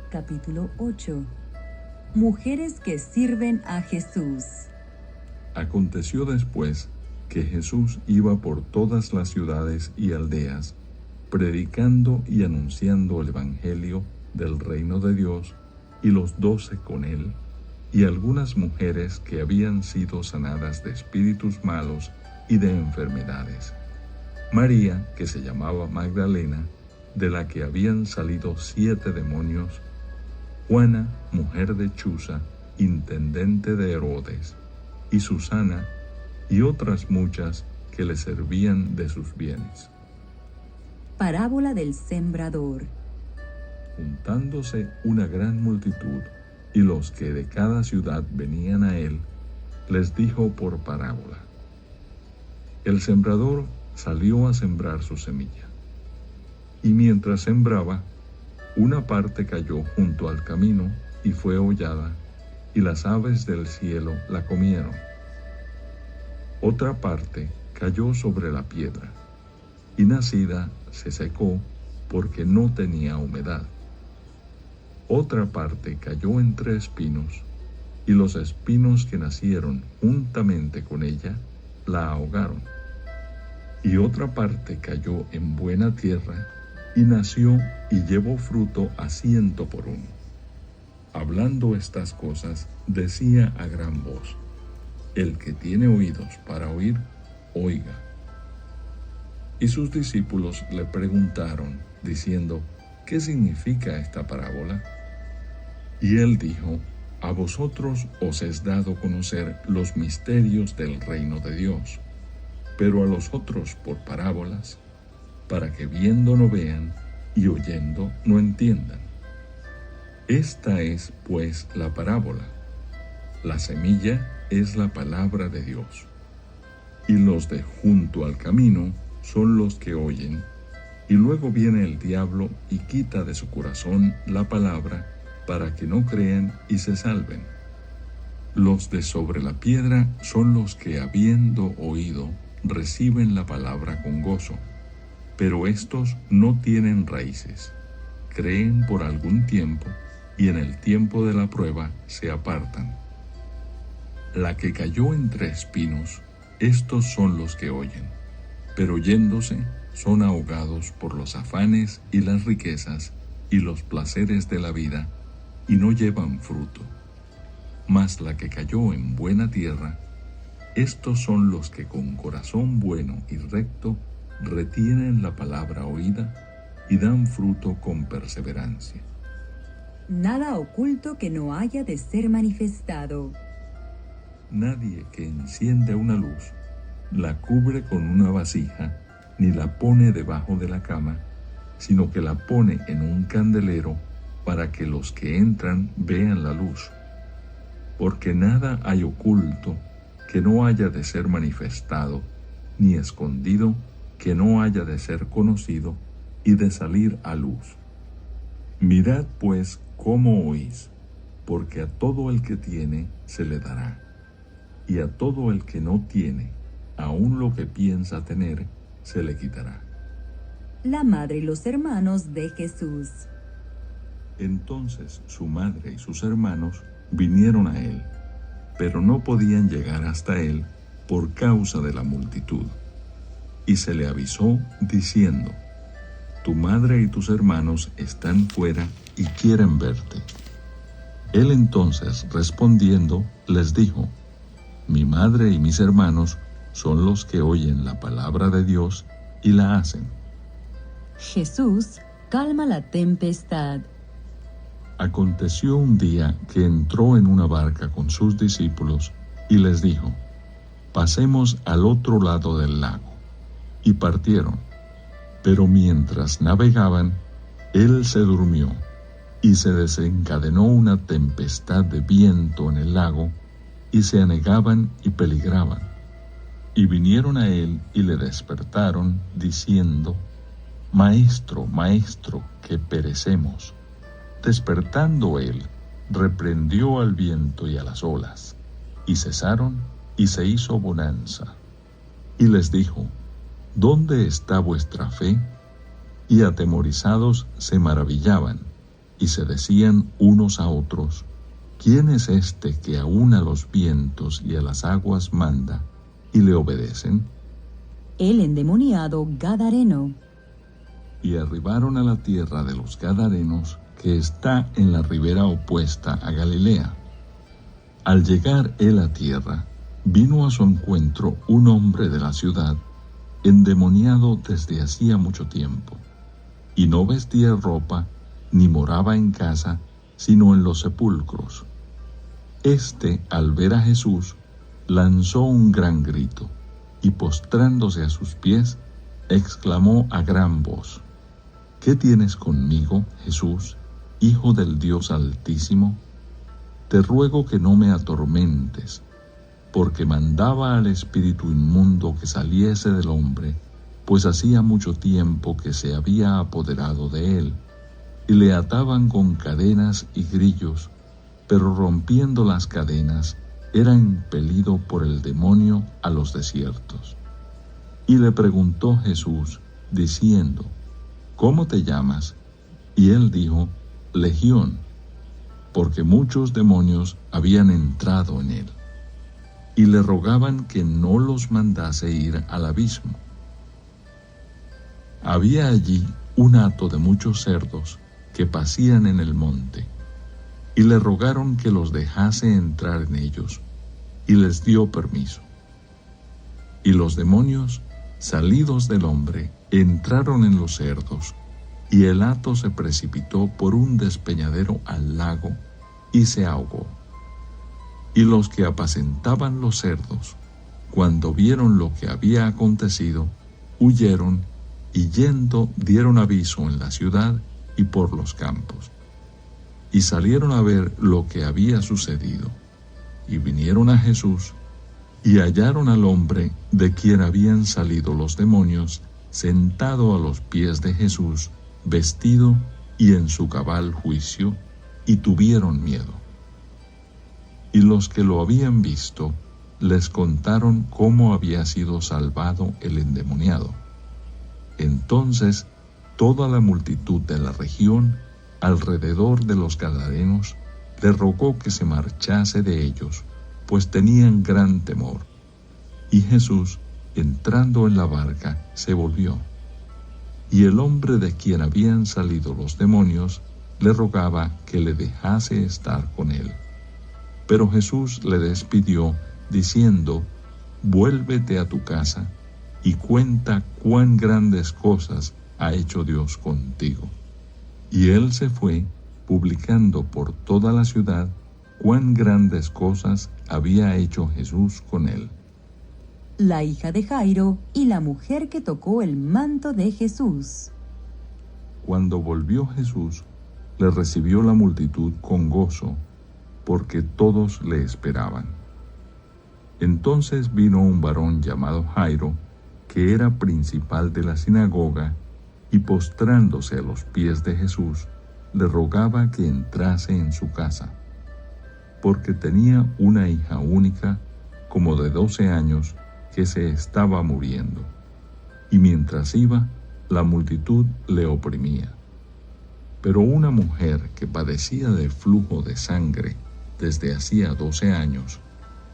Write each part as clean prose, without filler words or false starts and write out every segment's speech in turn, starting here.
capítulo 8. Mujeres que sirven a Jesús. Aconteció después que Jesús iba por todas las ciudades y aldeas, predicando y anunciando el evangelio del reino de Dios, y los 12 con él, y algunas mujeres que habían sido sanadas de espíritus malos y de enfermedades. María, que se llamaba Magdalena, de la que habían salido 7 demonios, Juana, mujer de Chuza, intendente de Herodes, y Susana, y otras muchas que le servían de sus bienes. Parábola del sembrador. Juntándose una gran multitud, y los que de cada ciudad venían a él, les dijo por parábola: El sembrador salió a sembrar su semilla. Y mientras sembraba, una parte cayó junto al camino y fue hollada, y las aves del cielo la comieron. Otra parte cayó sobre la piedra, y nacida se secó porque no tenía humedad. Otra parte cayó entre espinos, y los espinos que nacieron juntamente con ella la ahogaron. Y otra parte cayó en buena tierra, y nació y llevó fruto a 100 por 1. Hablando estas cosas, decía a gran voz: El que tiene oídos para oír, oiga. Y sus discípulos le preguntaron, diciendo: ¿Qué significa esta parábola? Y él dijo: A vosotros os es dado conocer los misterios del reino de Dios, pero a los otros por parábolas, para que viendo no vean, y oyendo no entiendan. Esta es, pues, la parábola. La semilla es la palabra de Dios, y los de junto al camino son los que oyen, y luego viene el diablo y quita de su corazón la palabra, para que no crean y se salven. Los de sobre la piedra son los que, habiendo oído, reciben la palabra con gozo, pero estos no tienen raíces, creen por algún tiempo, y en el tiempo de la prueba se apartan. La que cayó entre espinos, estos son los que oyen, pero yéndose son ahogados por los afanes y las riquezas y los placeres de la vida, y no llevan fruto. Mas la que cayó en buena tierra, estos son los que con corazón bueno y recto retienen la palabra oída y dan fruto con perseverancia. Nada oculto que no haya de ser manifestado. Nadie que enciende una luz la cubre con una vasija, ni la pone debajo de la cama, sino que la pone en un candelero, para que los que entran vean la luz. Porque nada hay oculto que no haya de ser manifestado, ni escondido que no haya de ser conocido y de salir a luz. Mirad pues cómo oís, porque a todo el que tiene se le dará, y a todo el que no tiene, aun lo que piensa tener, se le quitará. La madre y los hermanos de Jesús. Entonces su madre y sus hermanos vinieron a él, pero no podían llegar hasta él por causa de la multitud. Y se le avisó diciendo: Tu madre y tus hermanos están fuera y quieren verte. Él entonces respondiendo les dijo: Mi madre y mis hermanos son los que oyen la palabra de Dios y la hacen. Jesús calma la tempestad. Aconteció un día que entró en una barca con sus discípulos y les dijo: Pasemos al otro lado del lago. Y partieron. Pero mientras navegaban, él se durmió, y se desencadenó una tempestad de viento en el lago, y se anegaban y peligraban. Y vinieron a él y le despertaron, diciendo: Maestro, maestro, que perecemos. Despertando él, reprendió al viento y a las olas, y cesaron, y se hizo bonanza. Y les dijo: ¿Dónde está vuestra fe? Y atemorizados se maravillaban, y se decían unos a otros: ¿quién es este que aún a los vientos y a las aguas manda, y le obedecen? El endemoniado gadareno. Y arribaron a la tierra de los Gadarenos, que está en la ribera opuesta a Galilea. Al llegar él a tierra, vino a su encuentro un hombre de la ciudad, endemoniado desde hacía mucho tiempo, y no vestía ropa, ni moraba en casa, sino en los sepulcros. Este, al ver a Jesús, lanzó un gran grito, y postrándose a sus pies, exclamó a gran voz: ¿qué tienes conmigo, Jesús, Hijo del Dios Altísimo? Te ruego que no me atormentes, porque mandaba al espíritu inmundo que saliese del hombre, pues hacía mucho tiempo que se había apoderado de él, y le ataban con cadenas y grillos, pero rompiendo las cadenas, era impelido por el demonio a los desiertos. Y le preguntó Jesús, diciendo: ¿cómo te llamas? Y él dijo: Legión, porque muchos demonios habían entrado en él. Y le rogaban que no los mandase ir al abismo. Había allí un hato de muchos cerdos que pacían en el monte, y le rogaron que los dejase entrar en ellos, y les dio permiso. Y los demonios, salidos del hombre, entraron en los cerdos, y el hato se precipitó por un despeñadero al lago, y se ahogó. Y los que apacentaban los cerdos, cuando vieron lo que había acontecido, huyeron, y yendo dieron aviso en la ciudad y por los campos. Y salieron a ver lo que había sucedido, y vinieron a Jesús, y hallaron al hombre de quien habían salido los demonios, sentado a los pies de Jesús, vestido y en su cabal juicio, y tuvieron miedo. Y los que lo habían visto les contaron cómo había sido salvado el endemoniado. Entonces toda la multitud de la región alrededor de los Gadarenos le rogó que se marchase de ellos, pues tenían gran temor. Y Jesús, entrando en la barca, se volvió. Y el hombre de quien habían salido los demonios le rogaba que le dejase estar con él. Pero Jesús le despidió, diciendo: vuélvete a tu casa y cuenta cuán grandes cosas ha hecho Dios contigo. Y él se fue, publicando por toda la ciudad cuán grandes cosas había hecho Jesús con él. La hija de Jairo y la mujer que tocó el manto de Jesús. Cuando volvió Jesús, le recibió la multitud con gozo, porque todos le esperaban. Entonces vino un varón llamado Jairo, que era principal de la sinagoga, y postrándose a los pies de Jesús, le rogaba que entrase en su casa, porque tenía una hija única, como de 12 años, que se estaba muriendo, y mientras iba, la multitud le oprimía. Pero una mujer que padecía de flujo de sangre desde hacía 12 años,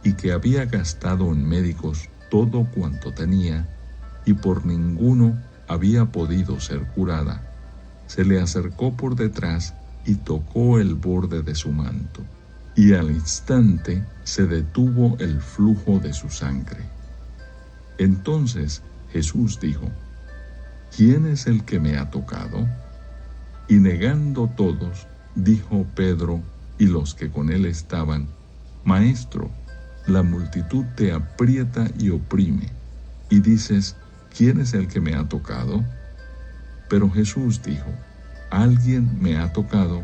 y que había gastado en médicos todo cuanto tenía, y por ninguno había podido ser curada, se le acercó por detrás y tocó el borde de su manto, y al instante se detuvo el flujo de su sangre. Entonces Jesús dijo: ¿quién es el que me ha tocado? Y negando todos, dijo Pedro y los que con él estaban: Maestro, la multitud te aprieta y oprime, y dices: ¿quién es el que me ha tocado? Pero Jesús dijo: alguien me ha tocado,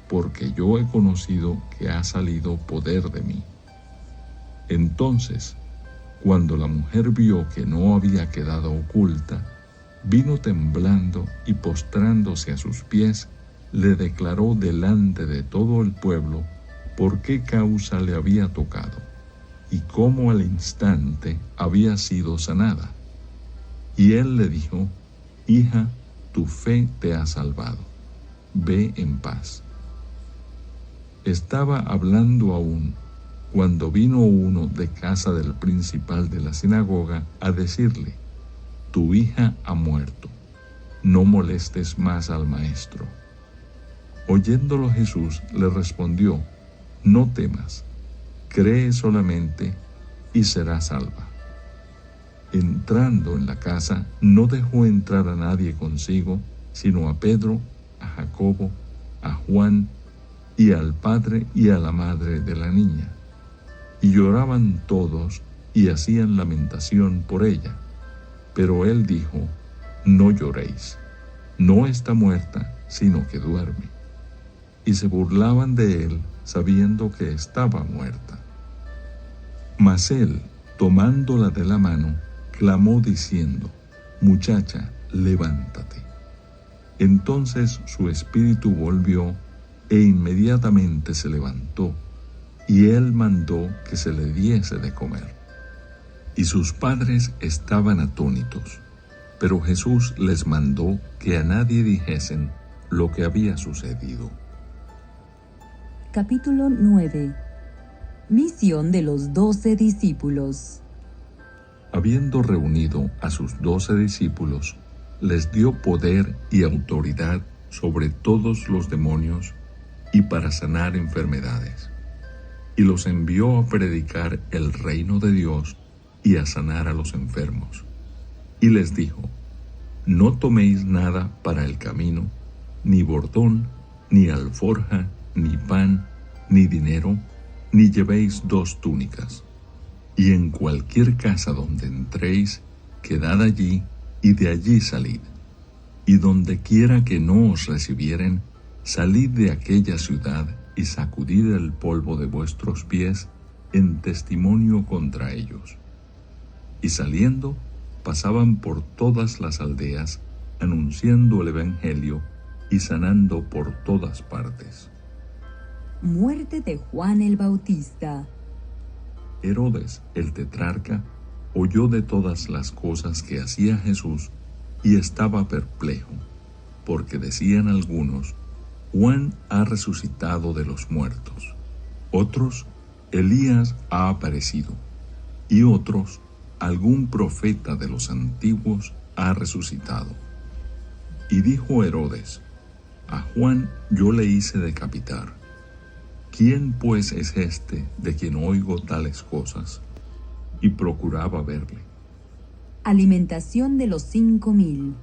porque yo he conocido que ha salido poder de mí. Entonces, cuando la mujer vio que no había quedado oculta, vino temblando y postrándose a sus pies, le declaró delante de todo el pueblo por qué causa le había tocado, y cómo al instante había sido sanada. Y él le dijo: hija, tu fe te ha salvado, ve en paz. Estaba hablando aún cuando vino uno de casa del principal de la sinagoga a decirle: tu hija ha muerto, no molestes más al maestro. Oyéndolo Jesús le respondió: no temas, cree solamente y serás salva. Entrando en la casa, no dejó entrar a nadie consigo, sino a Pedro, a Jacobo, a Juan y al padre y a la madre de la niña. Y lloraban todos y hacían lamentación por ella. Pero él dijo: no lloréis, no está muerta, sino que duerme. Y se burlaban de él, sabiendo que estaba muerta. Mas él, tomándola de la mano, clamó diciendo: muchacha, levántate. Entonces su espíritu volvió, e inmediatamente se levantó, y él mandó que se le diese de comer. Y sus padres estaban atónitos, pero Jesús les mandó que a nadie dijesen lo que había sucedido. Capítulo 9. Misión de los 12 discípulos. Habiendo reunido a sus 12 discípulos, les dio poder y autoridad sobre todos los demonios y para sanar enfermedades. Y los envió a predicar el reino de Dios y a sanar a los enfermos. Y les dijo: no toméis nada para el camino, ni bordón, ni alforja, ni pan, ni dinero, ni llevéis 2 túnicas. Y en cualquier casa donde entréis, quedad allí, y de allí salid. Y donde quiera que no os recibieren, salid de aquella ciudad y sacudid el polvo de vuestros pies en testimonio contra ellos. Y saliendo, pasaban por todas las aldeas, anunciando el evangelio y sanando por todas partes. Muerte de Juan el Bautista. Herodes, el tetrarca, oyó de todas las cosas que hacía Jesús y estaba perplejo, porque decían algunos: Juan ha resucitado de los muertos, otros: Elías ha aparecido, y otros: algún profeta de los antiguos ha resucitado. Y dijo Herodes: a Juan yo le hice decapitar. ¿Quién pues es este de quien oigo tales cosas? Y procuraba verle. Alimentación de los 5,000.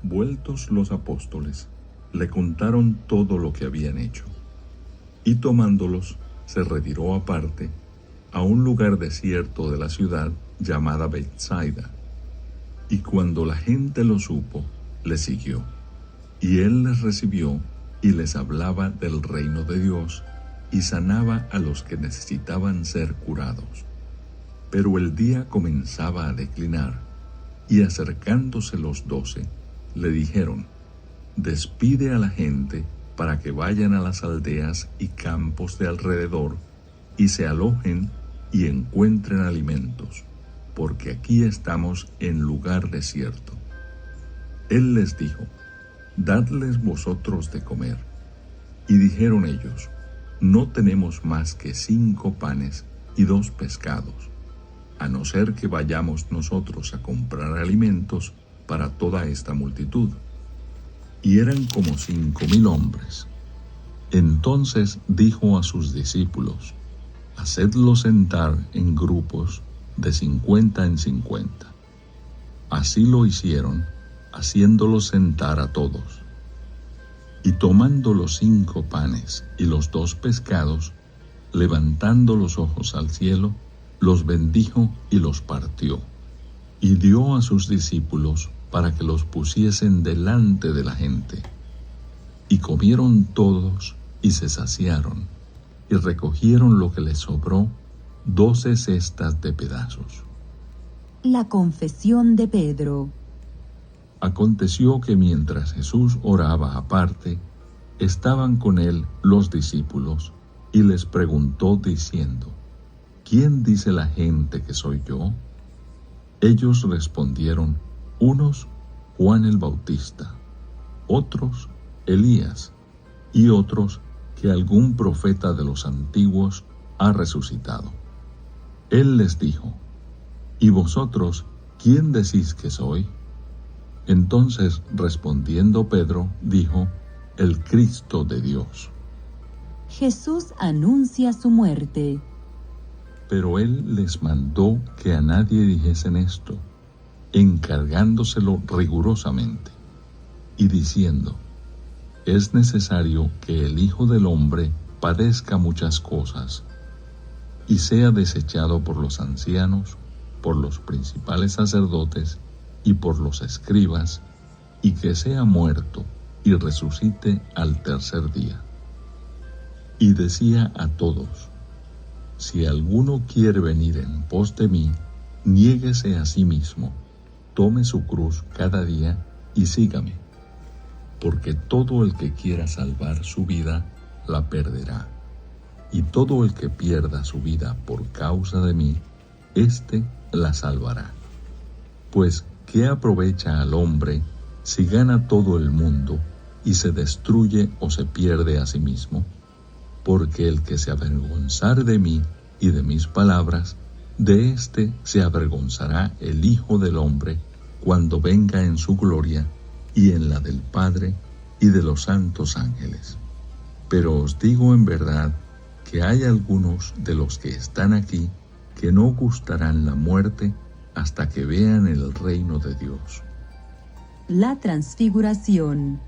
Vueltos los apóstoles, le contaron todo lo que habían hecho. Y tomándolos, se retiró aparte a un lugar desierto de la ciudad llamada Betsaida. Y cuando la gente lo supo, le siguió. Y él les recibió y les hablaba del reino de Dios y sanaba a los que necesitaban ser curados. Pero el día comenzaba a declinar, y acercándose los 12, le dijeron: despide a la gente para que vayan a las aldeas y campos de alrededor y se alojen y encuentren alimentos, porque aquí estamos en lugar desierto. Él les dijo: dadles vosotros de comer. Y dijeron ellos: no tenemos más que 5 panes y 2 pescados, a no ser que vayamos nosotros a comprar alimentos para toda esta multitud. Y eran como 5,000 hombres. Entonces dijo a sus discípulos: hacedlos sentar en grupos de 50 en 50. Así lo hicieron, haciéndolos sentar a todos. Y tomando los 5 panes y los 2 pescados, levantando los ojos al cielo, los bendijo y los partió, y dio a sus discípulos para que los pusiesen delante de la gente. Y comieron todos y se saciaron, y recogieron lo que les sobró, 12 cestas de pedazos. La confesión de Pedro. Aconteció que mientras Jesús oraba aparte, estaban con él los discípulos, y les preguntó diciendo: ¿quién dice la gente que soy yo? Ellos respondieron: unos, Juan el Bautista, otros, Elías, y otros, que algún profeta de los antiguos ha resucitado. Él les dijo: ¿Y vosotros quién decís que soy? Entonces, respondiendo Pedro, dijo: el Cristo de Dios. Jesús anuncia su muerte. Pero él les mandó que a nadie dijesen esto, encargándoselo rigurosamente, y diciendo: es necesario que el Hijo del Hombre padezca muchas cosas, y sea desechado por los ancianos, por los principales sacerdotes y por los escribas, y que sea muerto y resucite al tercer día. Y decía a todos: si alguno quiere venir en pos de mí, niéguese a sí mismo, tome su cruz cada día y sígame. Porque todo el que quiera salvar su vida, la perderá. Y todo el que pierda su vida por causa de mí, éste la salvará. Pues, ¿qué aprovecha al hombre si gana todo el mundo y se destruye o se pierde a sí mismo? Porque el que se avergonzare de mí y de mis palabras, de éste se avergonzará el Hijo del Hombre cuando venga en su gloria y en la del Padre y de los santos ángeles. Pero os digo en verdad que hay algunos de los que están aquí que no gustarán la muerte hasta que vean el reino de Dios. La transfiguración.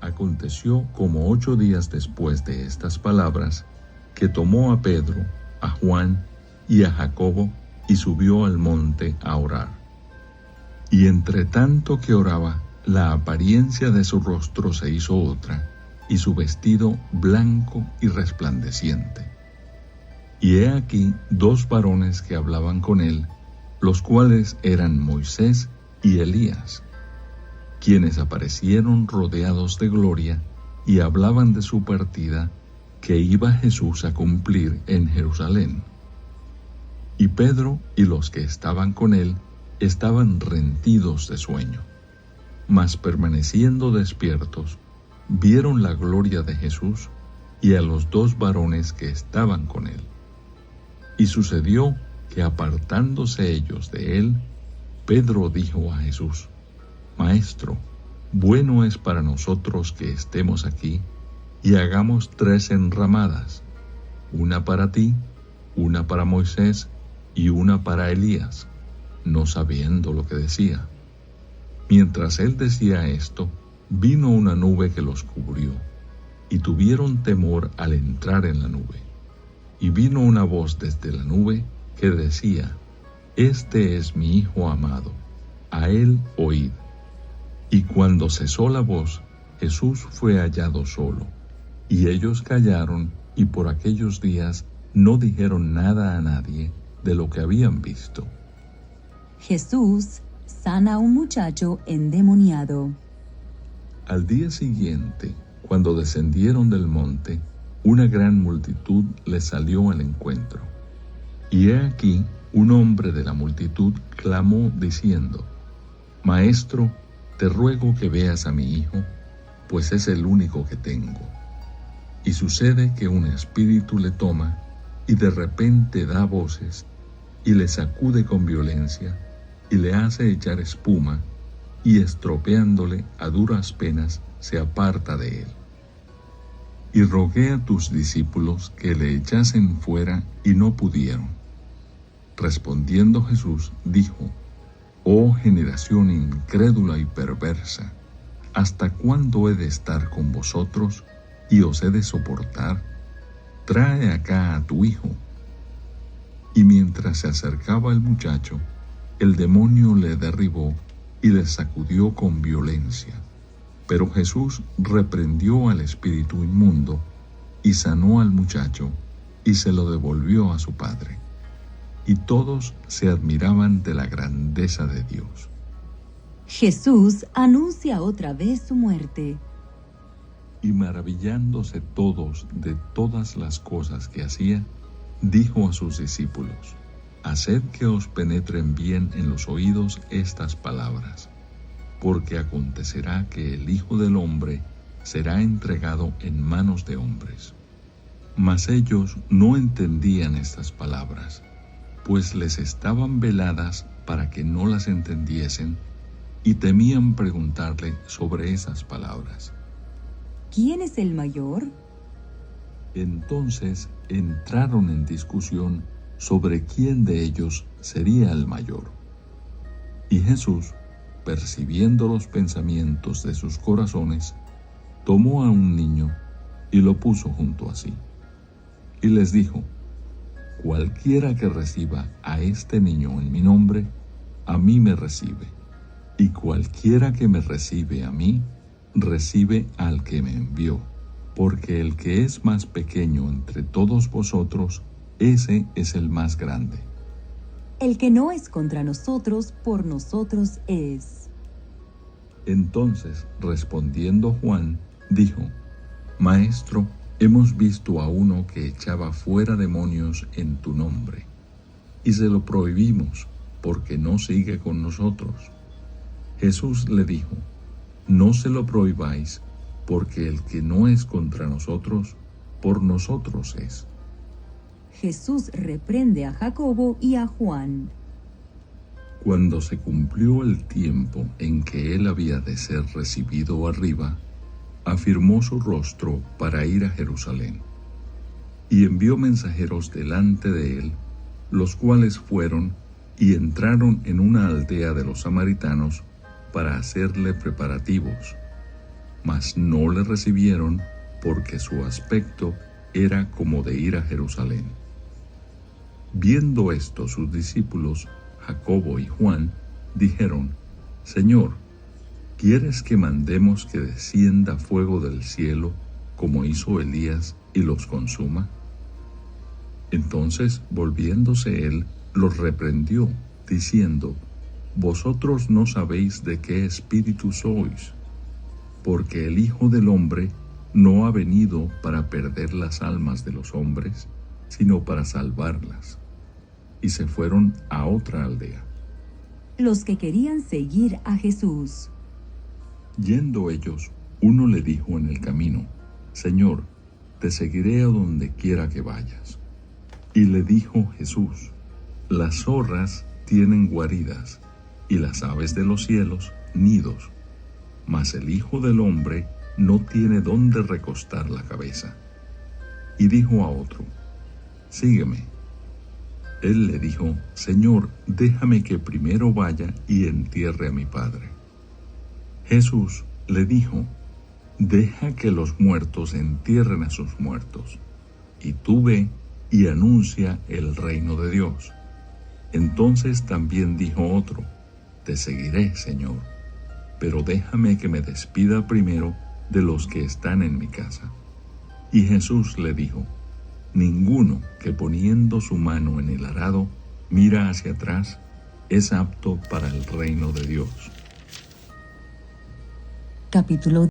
Aconteció como 8 días después de estas palabras, que tomó a Pedro, a Juan y a Jacobo, y subió al monte a orar. Y entre tanto que oraba, la apariencia de su rostro se hizo otra, y su vestido blanco y resplandeciente. Y he aquí 2 varones que hablaban con él, los cuales eran Moisés y Elías, quienes aparecieron rodeados de gloria y hablaban de su partida, que iba Jesús a cumplir en Jerusalén. Y Pedro y los que estaban con él estaban rendidos de sueño, mas permaneciendo despiertos, vieron la gloria de Jesús y a los 2 varones que estaban con él. Y sucedió que apartándose ellos de él, Pedro dijo a Jesús: Maestro, bueno es para nosotros que estemos aquí y hagamos 3 enramadas, una para ti, una para Moisés y una para Elías, no sabiendo lo que decía. Mientras él decía esto, vino una nube que los cubrió, y tuvieron temor al entrar en la nube. Y vino una voz desde la nube que decía: Este es mi Hijo amado, a él oíd. Y cuando cesó la voz, Jesús fue hallado solo, y ellos callaron, y por aquellos días no dijeron nada a nadie de lo que habían visto. Jesús sana a un muchacho endemoniado. Al día siguiente, cuando descendieron del monte, una gran multitud les salió al encuentro. Y he aquí, un hombre de la multitud clamó diciendo: Maestro, te ruego que veas a mi hijo, pues es el único que tengo. Y sucede que un espíritu le toma, y de repente da voces, y le sacude con violencia, y le hace echar espuma, y estropeándole a duras penas se aparta de él. Y rogué a tus discípulos que le echasen fuera, y no pudieron. Respondiendo Jesús, dijo: Oh generación incrédula y perversa, ¿hasta cuándo he de estar con vosotros y os he de soportar? Trae acá a tu hijo. Y mientras se acercaba el muchacho, el demonio le derribó y le sacudió con violencia. Pero Jesús reprendió al espíritu inmundo y sanó al muchacho y se lo devolvió a su padre. Y todos se admiraban de la grandeza de Dios. Jesús anuncia otra vez su muerte. Y maravillándose todos de todas las cosas que hacía, dijo a sus discípulos: Haced que os penetren bien en los oídos estas palabras, porque acontecerá que el Hijo del Hombre será entregado en manos de hombres. Mas ellos no entendían estas palabras, pues les estaban veladas para que no las entendiesen, y temían preguntarle sobre esas palabras. ¿Quién es el mayor? Entonces entraron en discusión sobre quién de ellos sería el mayor. Y Jesús, percibiendo los pensamientos de sus corazones, tomó a un niño y lo puso junto a sí. Y les dijo: Cualquiera que reciba a este niño en mi nombre, a mí me recibe. Y cualquiera que me recibe a mí, recibe al que me envió. Porque el que es más pequeño entre todos vosotros, ese es el más grande. El que no es contra nosotros, por nosotros es. Entonces, respondiendo Juan, dijo: Maestro, hemos visto a uno que echaba fuera demonios en tu nombre, y se lo prohibimos, porque no sigue con nosotros. Jesús le dijo: No se lo prohibáis, porque el que no es contra nosotros, por nosotros es. Jesús reprende a Jacobo y a Juan. Cuando se cumplió el tiempo en que él había de ser recibido arriba, afirmó su rostro para ir a Jerusalén, y envió mensajeros delante de él, los cuales fueron y entraron en una aldea de los samaritanos para hacerle preparativos, mas no le recibieron, porque su aspecto era como de ir a Jerusalén. Viendo esto, sus discípulos, Jacobo y Juan, dijeron: Señor, ¿quieres que mandemos que descienda fuego del cielo, como hizo Elías, y los consuma? Entonces, volviéndose él, los reprendió, diciendo: Vosotros no sabéis de qué espíritu sois, porque el Hijo del Hombre no ha venido para perder las almas de los hombres, sino para salvarlas. Y se fueron a otra aldea. Los que querían seguir a Jesús. Yendo ellos, uno le dijo en el camino: Señor, te seguiré a donde quiera que vayas. Y le dijo Jesús: Las zorras tienen guaridas, y las aves de los cielos nidos, mas el Hijo del Hombre no tiene dónde recostar la cabeza. Y dijo a otro: Sígueme. Él le dijo: Señor, déjame que primero vaya y entierre a mi padre. Jesús le dijo: Deja que los muertos entierren a sus muertos, y tú ve y anuncia el reino de Dios. Entonces también dijo otro: Te seguiré, Señor, pero déjame que me despida primero de los que están en mi casa. Y Jesús le dijo: Ninguno que poniendo su mano en el arado mira hacia atrás es apto para el reino de Dios. Capítulo